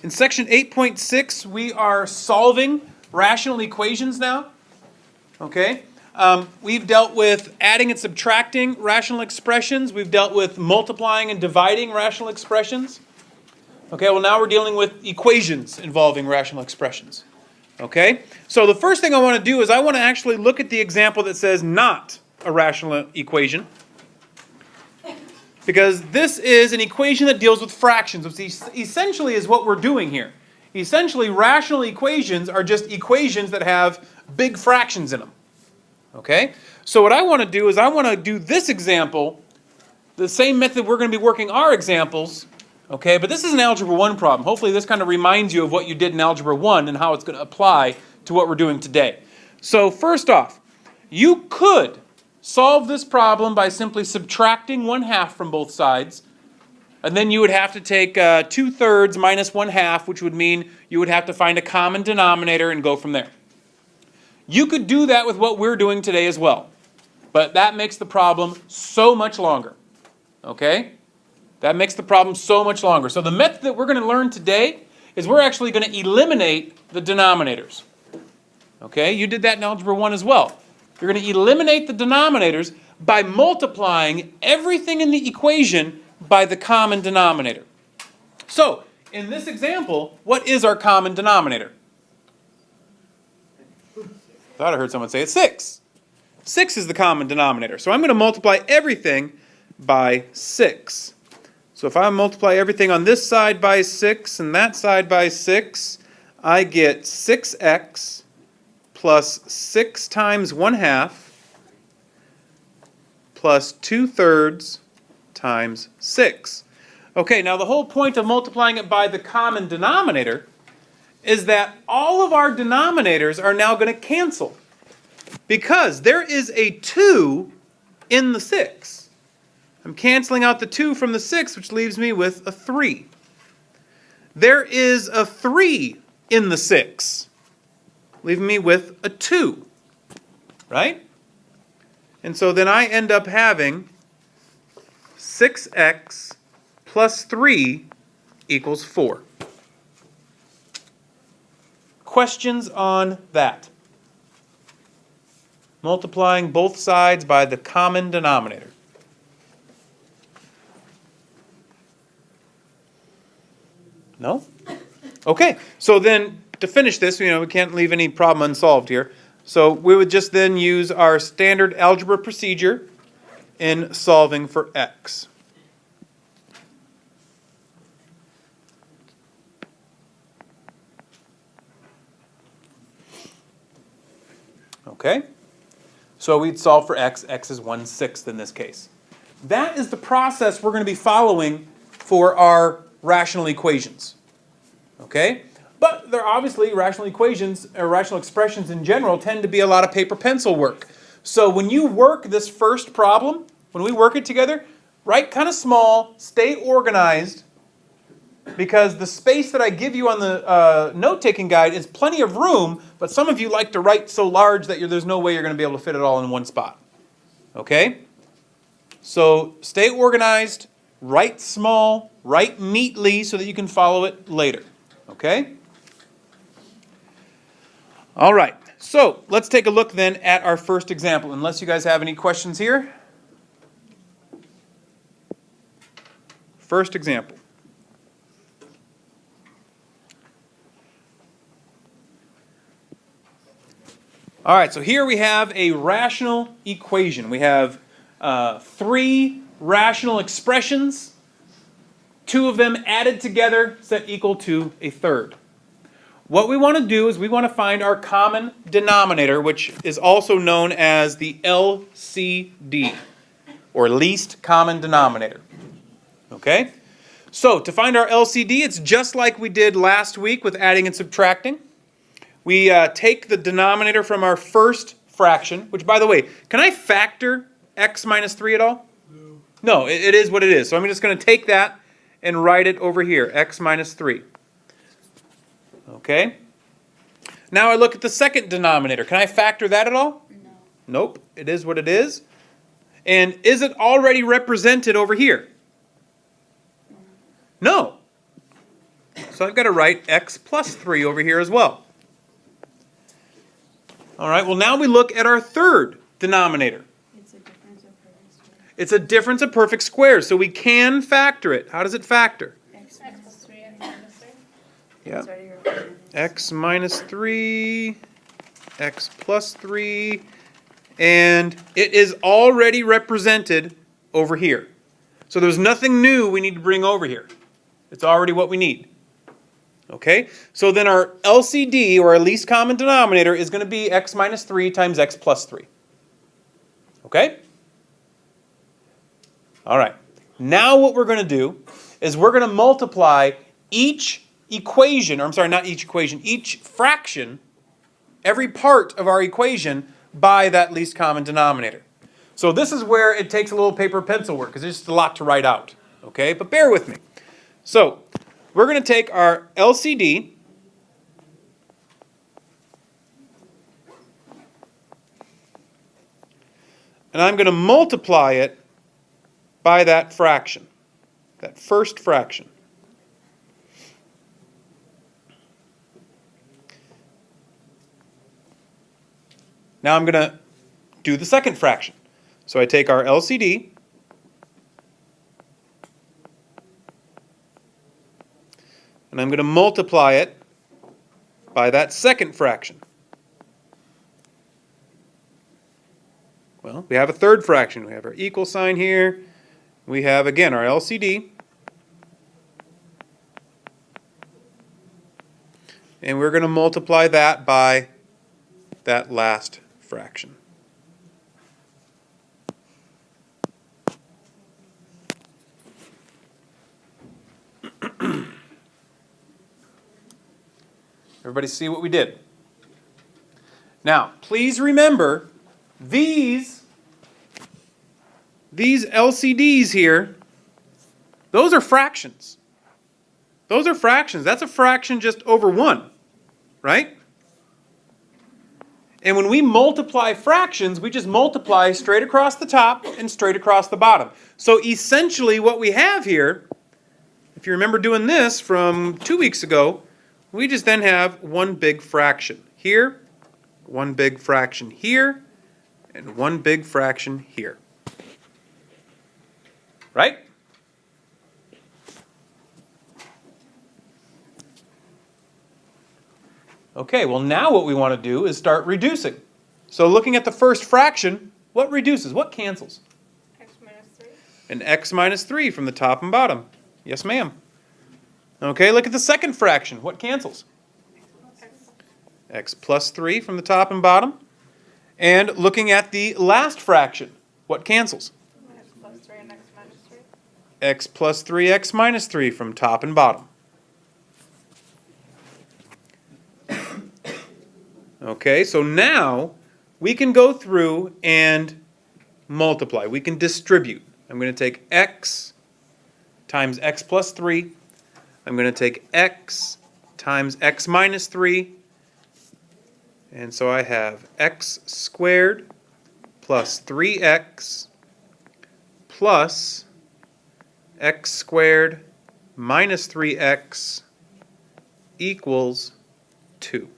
In section 8.6, we are solving rational equations now. Okay? We've dealt with adding and subtracting rational expressions. We've dealt with multiplying and dividing rational expressions. Okay, well now we're dealing with equations involving rational expressions. Okay? So the first thing I want to do is I want to actually look at the example that says not a rational equation. Because this is an equation that deals with fractions, which essentially is what we're doing here. Essentially, rational equations are just equations that have big fractions in them. Okay? So what I want to do is I want to do this example, the same method we're going to be working our examples. Okay? But this is an Algebra 1 problem. Hopefully this kind of reminds you of what you did in Algebra 1 and how it's going to apply to what we're doing today. So first off, you could solve this problem by simply subtracting 1/2 from both sides. And then you would have to take 2/3 minus 1/2, which would mean you would have to find a common denominator and go from there. You could do that with what we're doing today as well. But that makes the problem so much longer. Okay? That makes the problem so much longer. So the method that we're going to learn today is we're actually going to eliminate the denominators. Okay? You did that in Algebra 1 as well. You're going to eliminate the denominators by multiplying everything in the equation by the common denominator. So, in this example, what is our common denominator? Thought I heard someone say it's 6. 6 is the common denominator. So I'm going to multiply everything by 6. So if I multiply everything on this side by 6 and that side by 6, I get 6x plus 6 times 1/2 plus 2/3 times 6. Okay, now the whole point of multiplying it by the common denominator is that all of our denominators are now going to cancel. Because there is a 2 in the 6. I'm canceling out the 2 from the 6, which leaves me with a 3. There is a 3 in the 6. Leaving me with a 2, right? And so then I end up having 6x plus 3 equals 4. Questions on that? Multiplying both sides by the common denominator. No? Okay, so then to finish this, we can't leave any problem unsolved here. So we would just then use our standard algebra procedure in solving for x. Okay? So we'd solve for x. X is 1/6 in this case. That is the process we're going to be following for our rational equations. Okay? But there are obviously rational equations, or rational expressions in general, tend to be a lot of paper pencil work. So when you work this first problem, when we work it together, write kind of small, stay organized, because the space that I give you on the note-taking guide is plenty of room, but some of you like to write so large that there's no way you're going to be able to fit it all in one spot. Okay? So stay organized, write small, write neatly so that you can follow it later. Okay? All right, so let's take a look then at our first example, unless you guys have any questions here. First example. All right, so here we have a rational equation. We have 3 rational expressions, 2 of them added together set equal to a third. What we want to do is we want to find our common denominator, which is also known as the LCD, or least common denominator. Okay? So to find our LCD, it's just like we did last week with adding and subtracting. We take the denominator from our first fraction, which, by the way, can I factor x minus 3 at all? No, it is what it is. So I'm just going to take that and write it over here, x minus 3. Okay? Now I look at the second denominator. Can I factor that at all? No. Nope. It is what it is. And is it already represented over here? No. So I've got to write x plus 3 over here as well. All right, well now we look at our third denominator. It's a difference of perfect squares. It's a difference of perfect squares, so we can factor it. How does it factor? X plus 3 and minus 3. Yeah. It's already represented. X minus 3, x plus 3, and it is already represented over here. So there's nothing new we need to bring over here. It's already what we need. Okay? So then our LCD, or our least common denominator, is going to be x minus 3 times x plus 3. Okay? All right. Now what we're going to do is we're going to multiply each equation, or I'm sorry, not each equation, each fraction, every part of our equation by that least common denominator. So this is where it takes a little paper pencil work, because there's just a lot to write out. Okay? But bear with me. So we're going to take our LCD, and I'm going to multiply it by that fraction, that first fraction. Now I'm going to do the second fraction. So I take our LCD, and I'm going to multiply it by that second fraction. Well, we have a third fraction. We have our equal sign here. We have, again, our LCD. And we're going to multiply that by that last fraction. Everybody see what we did? Now, please remember, these LCDs here, those are fractions. Those are fractions. That's a fraction just over 1, right? And when we multiply fractions, we just multiply straight across the top and straight across the bottom. So essentially what we have here, if you remember doing this from 2 weeks ago, we just then have one big fraction here, one big fraction here, and one big fraction here. Right? Okay, well now what we want to do is start reducing. So looking at the first fraction, what reduces? What cancels? X minus 3. An x minus 3 from the top and bottom. Yes, ma'am. Okay, look at the second fraction. What cancels? X plus 3 from the top and bottom. And looking at the last fraction, what cancels? X plus 3 and x minus 3. X plus 3, x minus 3 from top and bottom. Okay, so now we can go through and multiply. We can distribute. I'm going to take x times x plus 3. I'm going to take x times x minus 3. And so I have x squared plus 3x plus x squared minus 3x equals 2.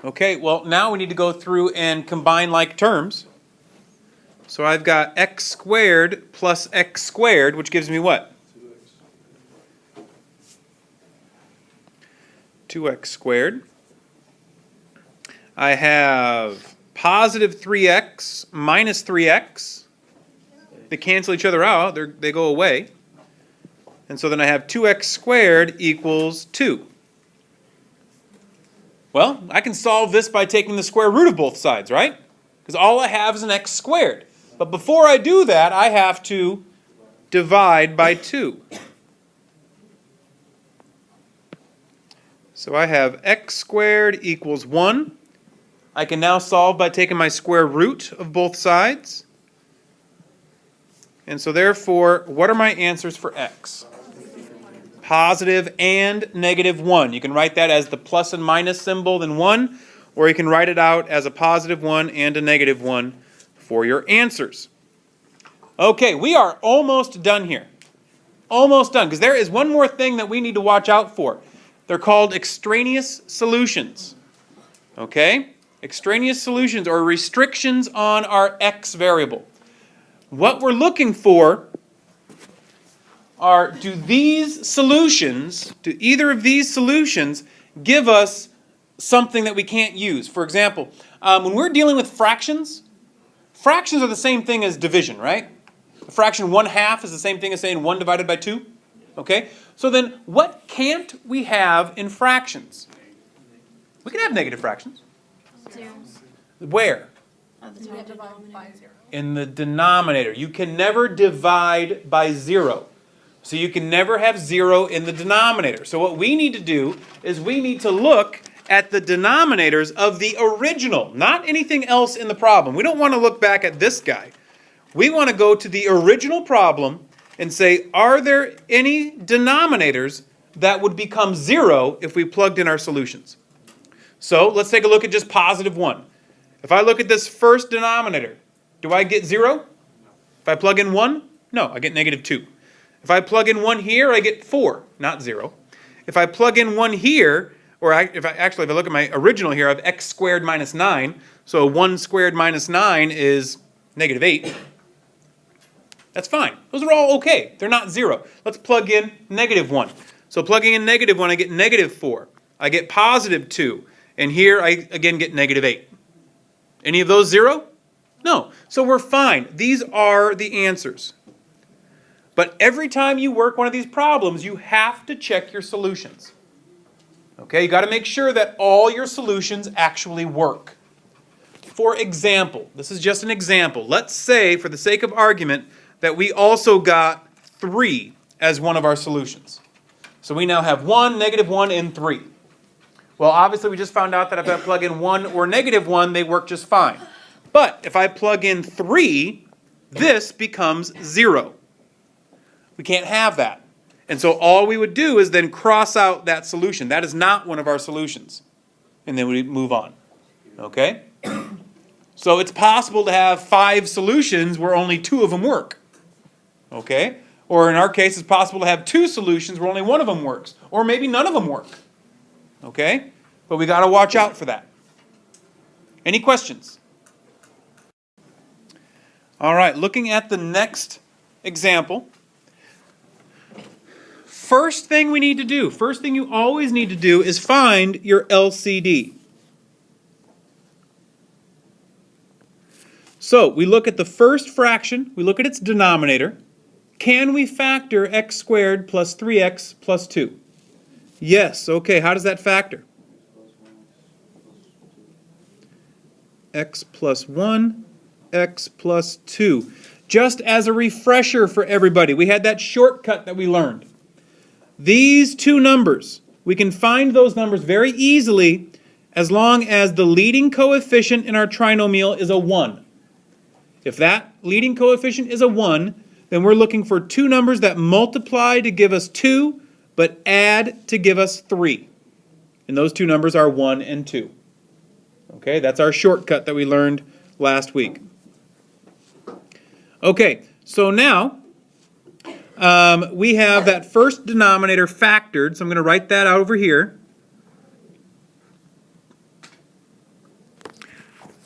Okay, well now we need to go through and combine like terms. So I've got x squared plus x squared, which gives me what? 2x squared. I have positive 3x minus 3x. They cancel each other out. They go away. And so then I have 2x squared equals 2. Well, I can solve this by taking the square root of both sides, right? Because all I have is an x squared. But before I do that, I have to divide by 2. So I have x squared equals 1. I can now solve by taking my square root of both sides. And so therefore, what are my answers for x? Positive and negative 1. You can write that as the plus and minus symbol, then 1, or you can write it out as a positive 1 and a negative 1 for your answers. Okay, we are almost done here. Almost done, because there is one more thing that we need to watch out for. They're called extraneous solutions. Okay? Extraneous solutions or restrictions on our x variable. What we're looking for are, do either of these solutions give us something that we can't use? For example, when we're dealing with fractions are the same thing as division, right? A fraction 1/2 is the same thing as saying 1 divided by 2. Okay? So then what can't we have in fractions? We can have negative fractions. Zeros. Where? At the top. By 0. In the denominator. You can never divide by 0. So you can never have 0 in the denominator. So what we need to do is we need to look at the denominators of the original, not anything else in the problem. We don't want to look back at this guy. We want to go to the original problem and say, are there any denominators that would become 0 if we plugged in our solutions? So let's take a look at just positive 1. If I look at this first denominator, do I get 0? If I plug in 1, no, I get negative 2. If I plug in 1 here, I get 4, not 0. If I plug in 1 here, or if I look at my original here, I have x squared minus 9. So 1 squared minus 9 is negative 8. That's fine. Those are all okay. They're not 0. Let's plug in negative 1. So plugging in negative 1, I get negative 4. I get positive 2. And here I again get negative 8. Any of those 0? No. So we're fine. These are the answers. But every time you work one of these problems, you have to check your solutions. Okay, you got to make sure that all your solutions actually work. For example, this is just an example. Let's say, for the sake of argument, that we also got 3 as one of our solutions. So we now have 1, negative 1, and 3. Well, obviously we just found out that if I plug in 1 or negative 1, they work just fine. But if I plug in 3, this becomes 0. We can't have that. And so all we would do is then cross out that solution. That is not one of our solutions. And then we move on. Okay? So it's possible to have 5 solutions where only 2 of them work. Okay? Or in our case, it's possible to have 2 solutions where only 1 of them works. Or maybe none of them work. Okay? But we got to watch out for that. Any questions? All right, looking at the next example. First thing we need to do, first thing you always need to do is find your LCD. So we look at the first fraction, we look at its denominator. Can we factor x squared plus 3x plus 2? Yes, okay, how does that factor? X plus 1, x plus 2. Just as a refresher for everybody, we had that shortcut that we learned. These two numbers, we can find those numbers very easily as long as the leading coefficient in our trinomial is a 1. If that leading coefficient is a 1, then we're looking for two numbers that multiply to give us 2, but add to give us 3. And those two numbers are 1 and 2. Okay, that's our shortcut that we learned last week. Okay, so now we have that first denominator factored, so I'm going to write that out over here.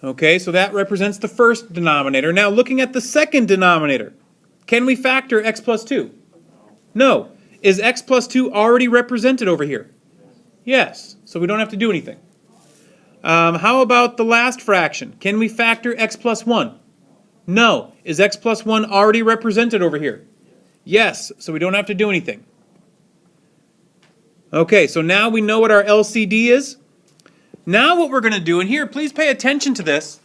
Okay, so that represents the first denominator. Now looking at the second denominator, can we factor x plus 2? No. Is x plus 2 already represented over here? Yes, so we don't have to do anything. How about the last fraction? Can we factor x plus 1? No. Is x plus 1 already represented over here? Yes, so we don't have to do anything. Okay, so now we know what our LCD is. Now what we're going to do, and here, please pay attention to this,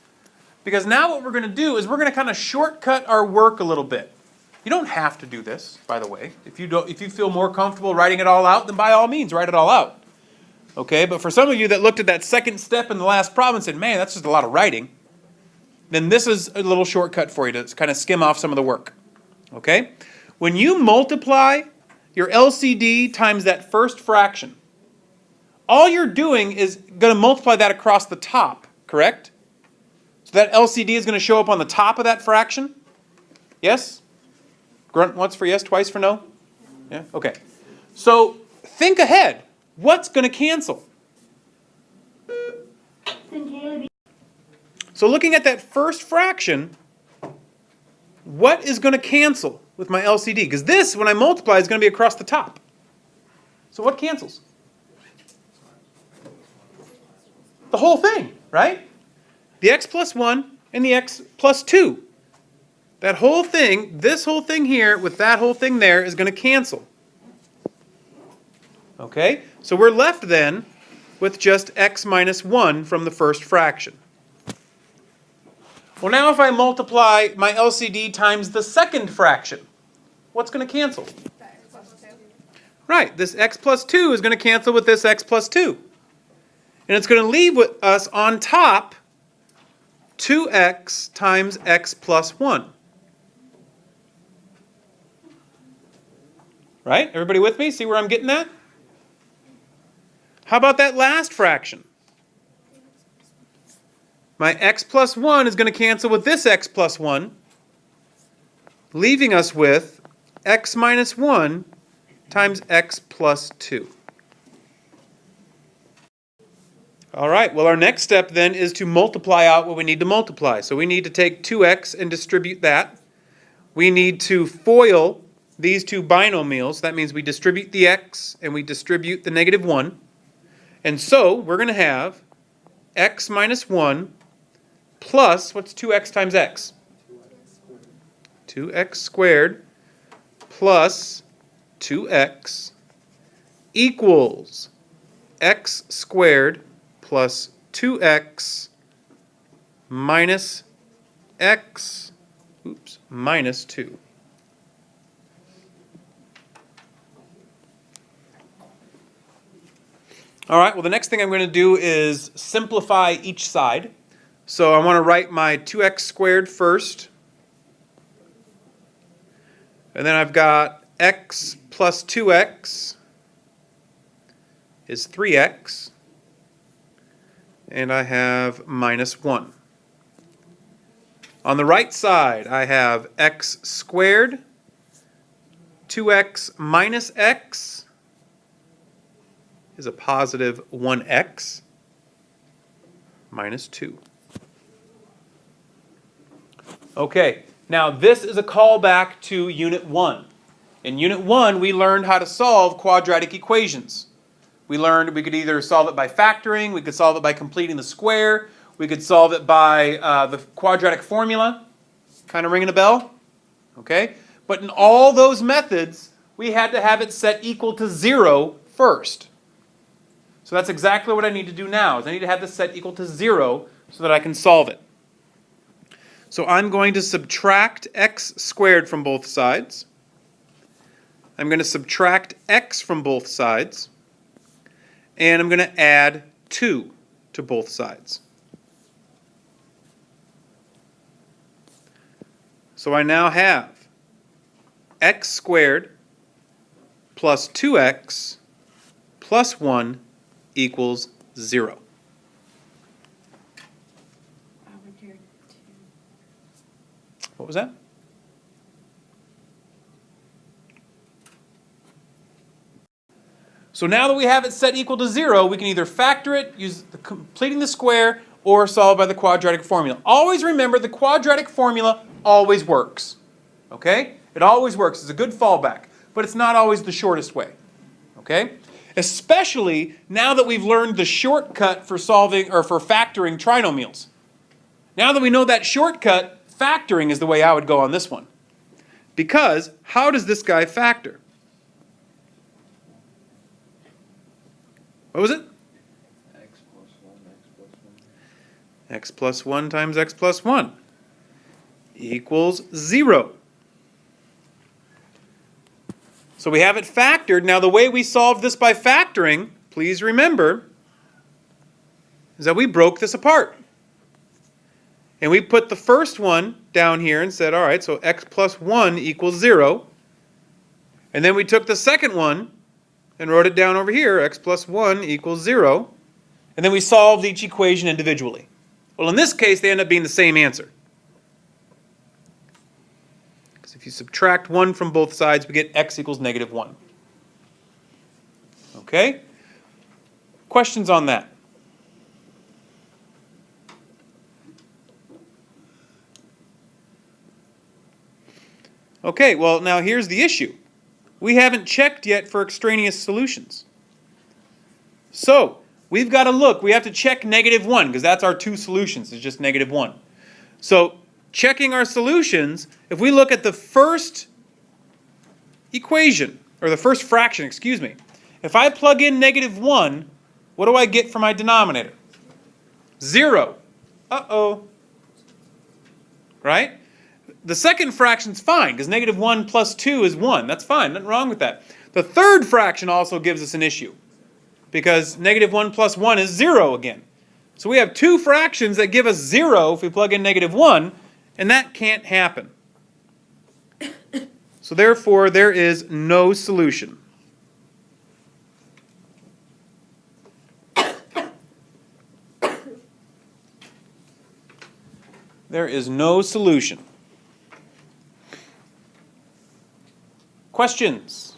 because now what we're going to do is we're going to kind of shortcut our work a little bit. You don't have to do this, by the way. If you feel more comfortable writing it all out, then by all means, write it all out. Okay, but for some of you that looked at that second step in the last problem and said, man, that's just a lot of writing, then this is a little shortcut for you to kind of skim off some of the work. Okay? When you multiply your LCD times that first fraction, all you're doing is going to multiply that across the top, correct? So that LCD is going to show up on the top of that fraction. Yes? Grunt once for yes, twice for no? Yeah? Okay. So think ahead. What's going to cancel? So looking at that first fraction, what is going to cancel with my LCD? Because this, when I multiply, is going to be across the top. So what cancels? The whole thing, right? The x plus 1 and the x plus 2. That whole thing, this whole thing here with that whole thing there is going to cancel. Okay? So we're left then with just x minus 1 from the first fraction. Well, now if I multiply my LCD times the second fraction, what's going to cancel? X plus 2. Right, this x plus 2 is going to cancel with this x plus 2. And it's going to leave with us on top 2x times x plus 1. Right? Everybody with me? See where I'm getting at? How about that last fraction? My x plus 1 is going to cancel with this x plus 1, leaving us with x minus 1 times x plus 2. All right, well, our next step then is to multiply out what we need to multiply. So we need to take 2x and distribute that. We need to FOIL these two binomials. That means we distribute the x and we distribute the negative 1. And so we're going to have x minus 1 plus, what's 2x times x? 2x squared plus 2x equals x squared plus 2x minus x, minus 2. All right, well, the next thing I'm going to do is simplify each side. So I want to write my 2x squared first. And then I've got x plus 2x is 3x. And I have minus 1. On the right side, I have x squared, 2x minus x is a positive 1x, minus 2. Okay, now this is a callback to Unit 1. In Unit 1, we learned how to solve quadratic equations. We learned we could either solve it by factoring, we could solve it by completing the square, we could solve it by the quadratic formula. Kind of ringing a bell? Okay? But in all those methods, we had to have it set equal to 0 first. So that's exactly what I need to do now, is I need to have this set equal to 0 so that I can solve it. So I'm going to subtract x squared from both sides. I'm going to subtract x from both sides. And I'm going to add 2 to both sides. So I now have x squared plus 2x plus 1 equals 0. What was that? So now that we have it set equal to 0, we can either factor it, use completing the square, or solve by the quadratic formula. Always remember the quadratic formula always works. Okay? It always works. It's a good fallback, but it's not always the shortest way. Okay? Especially now that we've learned the shortcut for solving or for factoring trinomials. Now that we know that shortcut, factoring is the way I would go on this one. Because how does this guy factor? What was it? X plus 1, x plus 1. X plus 1 times x plus 1 equals 0. So we have it factored. Now the way we solved this by factoring, please remember, is that we broke this apart. And we put the first one down here and said, all right, so x plus 1 equals 0. And then we took the second one and wrote it down over here, x plus 1 equals 0. And then we solved each equation individually. Well, in this case, they end up being the same answer. Because if you subtract 1 from both sides, we get x equals negative 1. Okay? Questions on that? Okay, well, now here's the issue. We haven't checked yet for extraneous solutions. So, we've got to look. We have to check negative 1, because that's our two solutions. It's just negative 1. So, checking our solutions, if we look at the first equation, or the first fraction, excuse me, if I plug in negative 1, what do I get for my denominator? 0. Uh-oh. Right? The second fraction's fine, because negative 1 plus 2 is 1. That's fine, nothing wrong with that. The third fraction also gives us an issue, because negative 1 plus 1 is 0 again. So we have two fractions that give us 0 if we plug in negative 1, and that can't happen. So therefore, there is no solution. There is no solution. Questions?